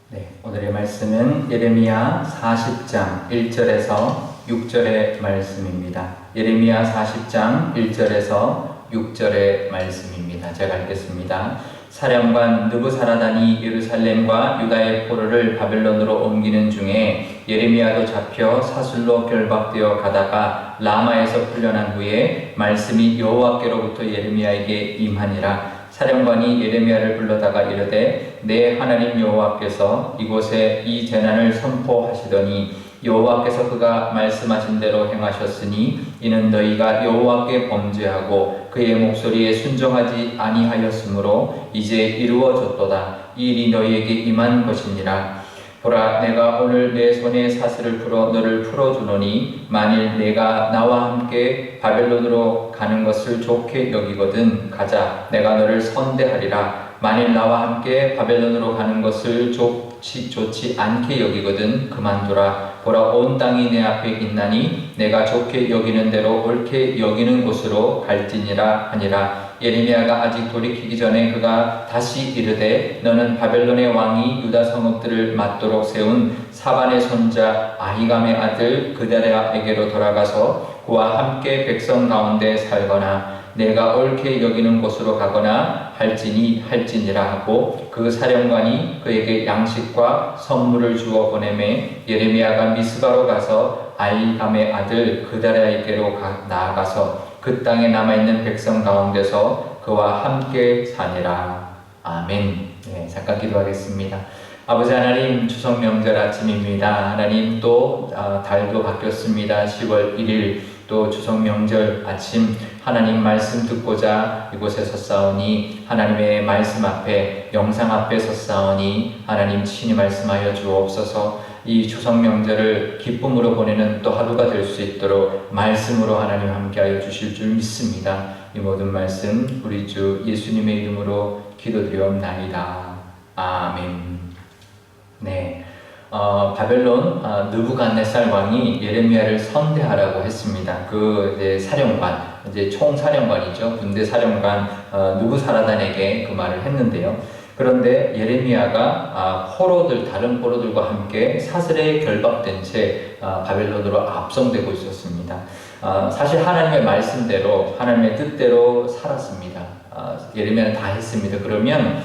네, 오늘의 말씀은 예레미야 40장 1절에서 6절의 말씀입니다. 예레미야 40장 1절에서 6절의 말씀입니다. 제가 읽겠습니다. 사령관 느부사라단이 예루살렘과 유다의 포로를 바벨론으로 옮기는 중에 예레미야도 잡혀 사슬로 결박되어 가다가 라마에서 풀려난 후에 말씀이 여호와께로부터 예레미야에게 임하니라. 사령관이 예레미야를 불러다가 이르되 내 하나님 여호와께서 이곳에 이 재난을 선포하시더니 여호와께서 그가 말씀하신 대로 행하셨으니 이는 너희가 여호와께 범죄하고 그의 목소리에 순종하지 아니하였으므로 이제 이루어졌도다. 이 일이 너희에게 임한 것이니라. 보라, 내가 오늘 내 손에 사슬을 풀어 너를 풀어주노니 만일 내가 나와 함께 바벨론으로 가는 것을 좋게 여기거든 가자. 내가 너를 선대하리라. 만일 나와 함께 바벨론으로 가는 것을 좋지 않게 여기거든 그만두라. 보라, 온 땅이 내 앞에 있나니 내가 좋게 여기는 대로 옳게 여기는 곳으로 갈지니라 하니라. 예레미야가 아직 돌이키기 전에 그가 다시 이르되 너는 바벨론의 왕이 유다 성읍들을 맞도록 세운 사반의 손자 아히감의 아들 그다랴에게로 돌아가서 그와 함께 백성 가운데 살거나 내가 옳게 여기는 곳으로 가거나 할지니라 하고 그 사령관이 그에게 양식과 선물을 주어 보내매 예레미야가 미스바로 가서 아히감의 아들 그다랴에게로 나아가서 그 땅에 남아있는 백성 가운데서 그와 함께 사니라. 아멘. 네, 잠깐 기도하겠습니다. 아버지 하나님, 추석 명절 아침입니다. 하나님, 또 달도 바뀌었습니다. 10월 1일 또 추석 명절 아침 하나님 말씀 듣고자 이곳에 섰사오니 하나님의 말씀 앞에 영상 앞에 섰사오니 하나님 친히 말씀하여 주옵소서. 이 추석 명절을 기쁨으로 보내는 또 하루가 될 수 있도록 말씀으로 하나님 함께하여 주실 줄 믿습니다. 이 모든 말씀 우리 주 예수님의 이름으로 기도드리옵나이다. 아멘. 네, 바벨론 느부갓네살 왕이 예레미야를 선대하라고 했습니다. 그 이제 사령관, 이제 총사령관이죠. 군대 사령관 느부사라단에게 그 말을 했는데요. 그런데 예레미야가 다른 포로들과 함께 사슬에 결박된 채 바벨론으로 압송되고 있었습니다. 사실 하나님의 말씀대로 하나님의 뜻대로 살았습니다. 예레미야는 다 했습니다. 그러면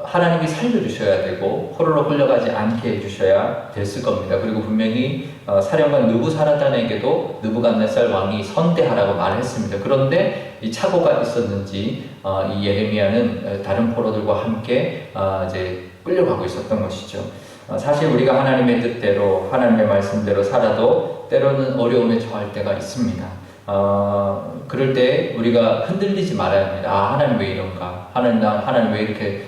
하나님이 살려주셔야 되고 포로로 끌려가지 않게 해주셔야 됐을 겁니다. 그리고 분명히 사령관 느부사라단에게도 느부갓네살 왕이 선대하라고 말했습니다. 그런데 이 착오가 있었는지 이 예레미야는 다른 포로들과 함께 이제 끌려가고 있었던 것이죠. 사실 우리가 하나님의 뜻대로 하나님의 말씀대로 살아도 때로는 어려움에 처할 때가 있습니다. 그럴 때 우리가 흔들리지 말아야 합니다. 하나님 왜 이런가? 하나님 왜 이렇게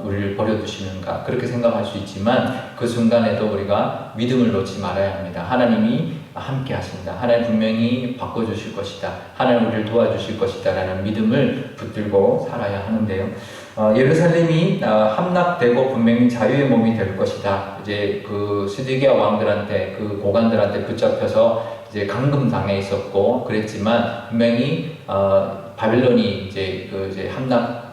우리를 버려두시는가? 그렇게 생각할 수 있지만 그 순간에도 우리가 믿음을 놓지 말아야 합니다. 하나님이 함께 하신다. 하나님 분명히 바꿔주실 것이다. 하나님 우리를 도와주실 것이다. 라는 믿음을 붙들고 살아야 하는데요. 예루살렘이 함락되고 분명히 자유의 몸이 될 것이다. 이제 그 스디기야 왕들한테 그 고관들한테 붙잡혀서 이제 감금당해 있었고 그랬지만 분명히 바벨론이 이제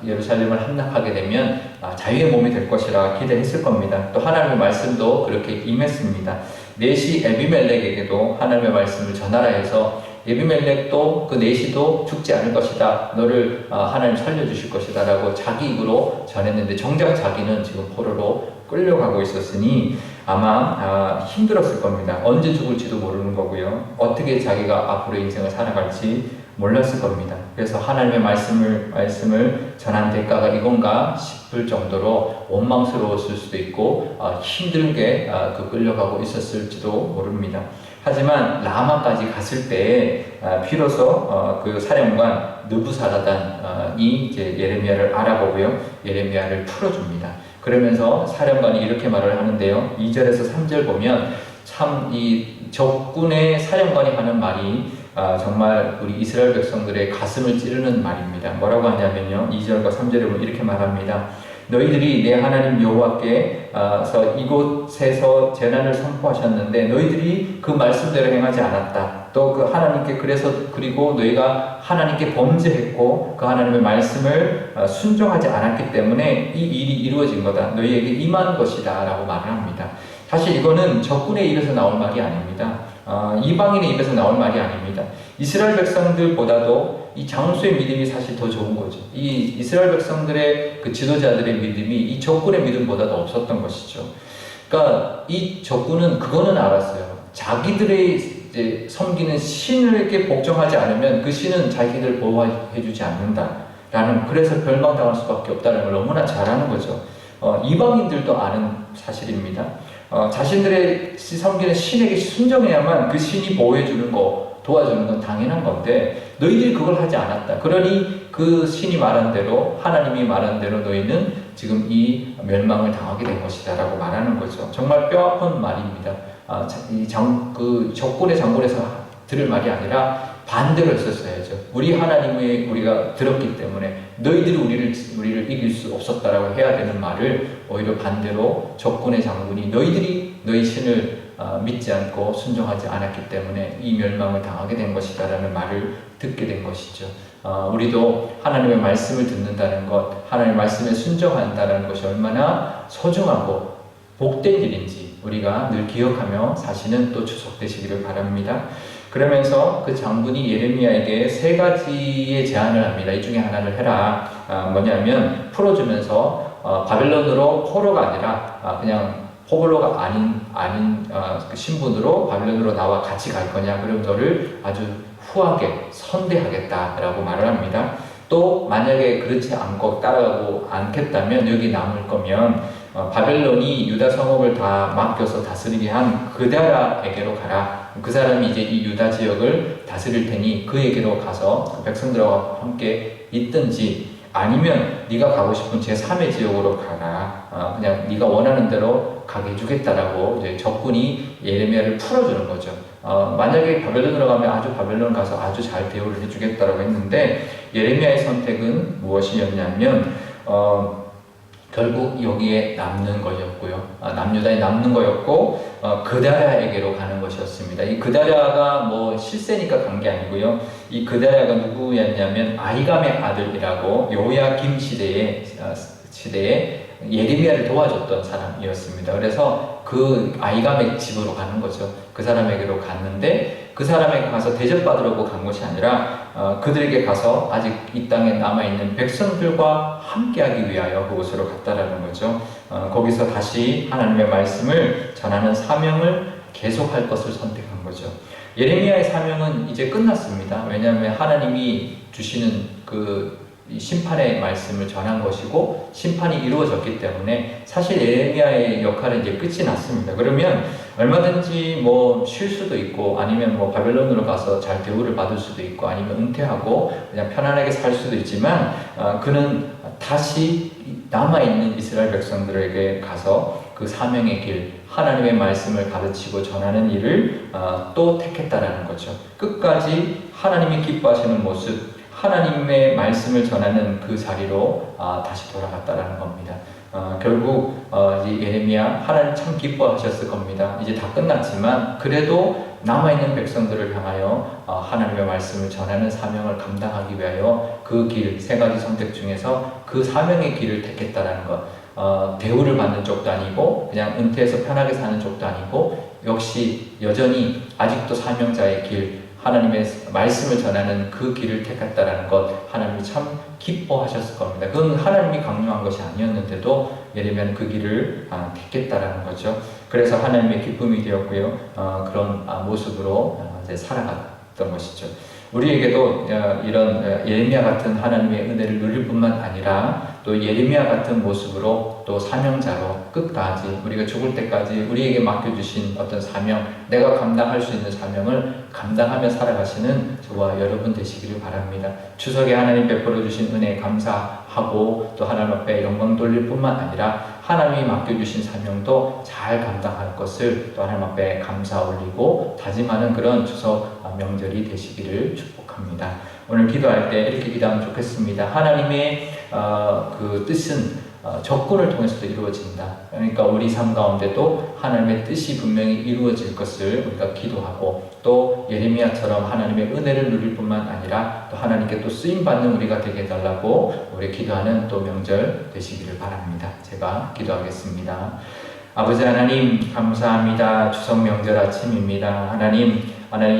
예루살렘을 함락하게 되면 자유의 몸이 될 것이라 기대했을 겁니다. 또 하나님의 말씀도 그렇게 임했습니다. 넷이 에비멜렉에게도 하나님의 말씀을 전하라 해서 에비멜렉도 그 넷이도 죽지 않을 것이다. 너를 하나님 살려주실 것이다. 라고 자기 입으로 전했는데 정작 자기는 지금 포로로 끌려가고 있었으니 아마 힘들었을 겁니다. 언제 죽을지도 모르는 거고요. 어떻게 자기가 앞으로 인생을 살아갈지 몰랐을 겁니다. 그래서 하나님의 말씀을 전한 대가가 이건가 싶을 정도로 원망스러웠을 수도 있고 힘들게 끌려가고 있었을지도 모릅니다. 하지만 라마까지 갔을 때 비로소 그 사령관 느부사라단이 이제 예레미야를 알아보고요. 예레미야를 풀어줍니다. 그러면서 사령관이 이렇게 말을 하는데요. 2절에서 3절 보면 참 이 적군의 사령관이 하는 말이 정말 우리 이스라엘 백성들의 가슴을 찌르는 말입니다. 뭐라고 하냐면요. 2절과 3절에 보면 이렇게 말합니다. 너희들이 내 하나님 여호와께서 이곳에서 재난을 선포하셨는데 너희들이 그 말씀대로 행하지 않았다. 또 그 하나님께 그리고 너희가 하나님께 범죄했고 그 하나님의 말씀을 순종하지 않았기 때문에 이 일이 이루어진 거다. 너희에게 임한 것이다 라고 말을 합니다. 사실 이거는 적군의 입에서 나올 말이 아닙니다. 이방인의 입에서 나올 말이 아닙니다. 이스라엘 백성들보다도 이 장수의 믿음이 사실 더 좋은 거죠. 이 이스라엘 백성들의 그 지도자들의 믿음이 이 적군의 믿음보다도 없었던 것이죠. 그러니까 이 적군은 그거는 알았어요. 자기들의 이제 섬기는 신에게 복종하지 않으면 그 신은 자기들 보호해주지 않는다라는, 그래서 멸망당할 수밖에 없다는 걸 너무나 잘 아는 거죠. 이방인들도 아는 사실입니다. 자신들의 섬기는 신에게 순종해야만 그 신이 보호해주는 거, 도와주는 건 당연한 건데 너희들이 그걸 하지 않았다. 그러니 그 신이 말한 대로, 하나님이 말한 대로 너희는 지금 이 멸망을 당하게 된 것이다 라고 말하는 거죠. 정말 뼈아픈 말입니다. 그 적군의 장군에서 들을 말이 아니라 반대로 했었어야죠. 우리 하나님의 우리가 들었기 때문에 너희들이 우리를 이길 수 없었다라고 해야 되는 말을 오히려 반대로 적군의 장군이 너희들이 너희 신을 믿지 않고 순종하지 않았기 때문에 이 멸망을 당하게 된 것이다 라는 말을 듣게 된 것이죠. 우리도 하나님의 말씀을 듣는다는 것, 하나님의 말씀에 순종한다는 것이 얼마나 소중하고 복된 일인지 우리가 늘 기억하며 사시는 또 추석되시기를 바랍니다. 그러면서 그 장군이 예레미야에게 3가지의 제안을 합니다. 이 중에 하나를 해라. 뭐냐면 풀어주면서 바벨론으로 포로가 아니라 그냥 포로가 아닌 그 신분으로 바벨론으로 나와 같이 갈 거냐. 그럼 너를 아주 후하게 선대하겠다라고 말을 합니다. 또 만약에 그렇지 않고 따라가고 않겠다면 여기 남을 거면 바벨론이 유다 성읍을 다 맡겨서 다스리게 한 그다라에게로 가라. 그 사람이 이제 이 유다 지역을 다스릴 테니 그에게로 가서 그 백성들과 함께 있든지, 아니면 네가 가고 싶은 제3의 지역으로 가라. 그냥 네가 원하는 대로 가게 해주겠다라고 이제 적군이 예레미야를 풀어주는 거죠. 만약에 바벨론으로 가면 바벨론 가서 아주 잘 대우를 해주겠다라고 했는데 예레미야의 선택은 무엇이었냐면 결국 여기에 남는 거였고요. 남유다에 남는 거였고 그다랴에게로 가는 것이었습니다. 이 그다랴가 뭐 실세니까 간 게 아니고요. 이 그다랴가 누구였냐면 아히감의 아들이라고 요야김 시대에 예레미야를 도와줬던 사람이었습니다. 그래서 그 아히감의 집으로 가는 거죠. 그 사람에게로 갔는데 그 사람에게 가서 대접받으려고 간 것이 아니라 그들에게 가서 아직 이 땅에 남아있는 백성들과 함께하기 위하여 그곳으로 갔다라는 거죠. 거기서 다시 하나님의 말씀을 전하는 사명을 계속할 것을 선택한 거죠. 예레미야의 사명은 이제 끝났습니다. 왜냐하면 하나님이 주시는 그 심판의 말씀을 전한 것이고 심판이 이루어졌기 때문에 사실 예레미야의 역할은 이제 끝이 났습니다. 그러면 얼마든지 뭐 쉴 수도 있고 아니면 뭐 바벨론으로 가서 잘 대우를 받을 수도 있고 아니면 은퇴하고 그냥 편안하게 살 수도 있지만 그는 다시 남아있는 이스라엘 백성들에게 가서 그 사명의 길, 하나님의 말씀을 가르치고 전하는 일을 또 택했다라는 거죠. 끝까지 하나님이 기뻐하시는 모습, 하나님의 말씀을 전하는 그 자리로 다시 돌아갔다라는 겁니다. 결국 이제 예레미야 하나님 참 기뻐하셨을 겁니다. 이제 다 끝났지만 그래도 남아있는 백성들을 향하여 하나님의 말씀을 전하는 사명을 감당하기 위하여 그 길, 3가지 선택 중에서 그 사명의 길을 택했다라는 것. 대우를 받는 쪽도 아니고 그냥 은퇴해서 편하게 사는 쪽도 아니고 역시 여전히 아직도 사명자의 길, 하나님의 말씀을 전하는 그 길을 택했다라는 것, 하나님이 참 기뻐하셨을 겁니다. 그건 하나님이 강요한 것이 아니었는데도 예레미야는 그 길을 택했다라는 거죠. 그래서 하나님의 기쁨이 되었고요. 그런 모습으로 이제 살아갔던 것이죠. 우리에게도 이런 예레미야 같은 하나님의 은혜를 누릴 뿐만 아니라 또 예레미야 같은 모습으로 또 사명자로 끝까지 우리가 죽을 때까지 우리에게 맡겨주신 어떤 사명, 내가 감당할 수 있는 사명을 감당하며 살아가시는 저와 여러분 되시기를 바랍니다. 추석에 하나님 베풀어 주신 은혜에 감사하고 또 하나님 앞에 영광 돌릴 뿐만 아니라 하나님이 맡겨주신 사명도 잘 감당할 것을 또 하나님 앞에 감사 올리고 다짐하는 그런 추석 명절이 되시기를 축복합니다. 오늘 기도할 때 이렇게 기도하면 좋겠습니다. 하나님의 그 뜻은 적군을 통해서도 이루어진다. 그러니까 우리 삶 가운데도 하나님의 뜻이 분명히 이루어질 것을 우리가 기도하고, 또 예레미야처럼 하나님의 은혜를 누릴 뿐만 아니라 또 하나님께 또 쓰임받는 우리가 되게 해달라고 우리 기도하는 또 명절 되시기를 바랍니다. 제가 기도하겠습니다. 아버지 하나님, 감사합니다. 추석 명절 아침입니다. 하나님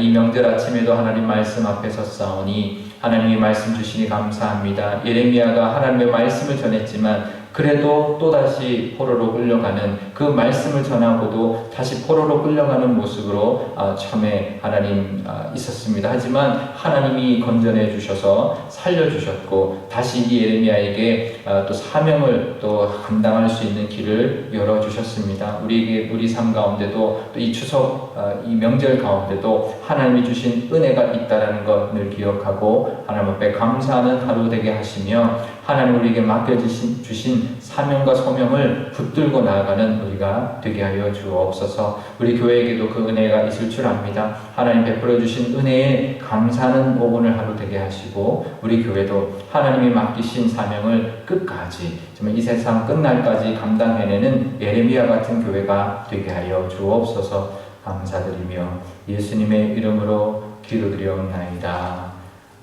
이 명절 아침에도 하나님 말씀 앞에 섰사오니 하나님이 말씀 주시니 감사합니다. 예레미야가 하나님의 말씀을 전했지만 그래도 또다시 포로로 끌려가는, 그 말씀을 전하고도 다시 포로로 끌려가는 모습으로 처음에 하나님 있었습니다. 하지만 하나님이 건져내 주셔서 살려주셨고, 다시 이 예레미야에게 또 사명을 또 감당할 수 있는 길을 열어주셨습니다. 우리에게, 우리 삶 가운데도 또 이 추석 이 명절 가운데도 하나님이 주신 은혜가 있다라는 것을 기억하고 하나님 앞에 감사하는 하루 되게 하시며, 하나님 우리에게 맡겨주신 사명과 소명을 붙들고 나아가는 우리가 되게 하여 주옵소서. 우리 교회에게도 그 은혜가 있을 줄 압니다. 하나님 베풀어 주신 은혜에 감사하는 오늘 하루 되게 하시고, 우리 교회도 하나님이 맡기신 사명을 끝까지, 정말 이 세상 끝날까지 감당해내는 예레미야 같은 교회가 되게 하여 주옵소서. 감사드리며 예수님의 이름으로 기도드리옵나이다.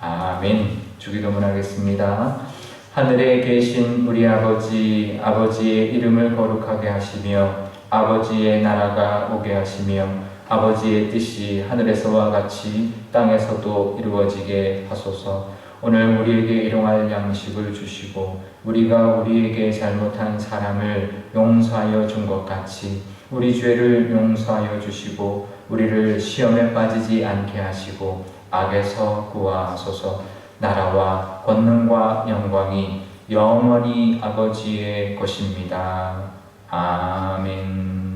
아멘. 주기도문 하겠습니다. 하늘에 계신 우리 아버지, 아버지의 이름을 거룩하게 하시며 아버지의 나라가 오게 하시며 아버지의 뜻이 하늘에서와 같이 땅에서도 이루어지게 하소서. 오늘 우리에게 일용할 양식을 주시고 우리가 우리에게 잘못한 사람을 용서하여 준 것 같이 우리 죄를 용서하여 주시고 우리를 시험에 빠지지 않게 하시고 악에서 구하소서. 나라와 권능과 영광이 영원히 아버지의 것입니다. 아멘.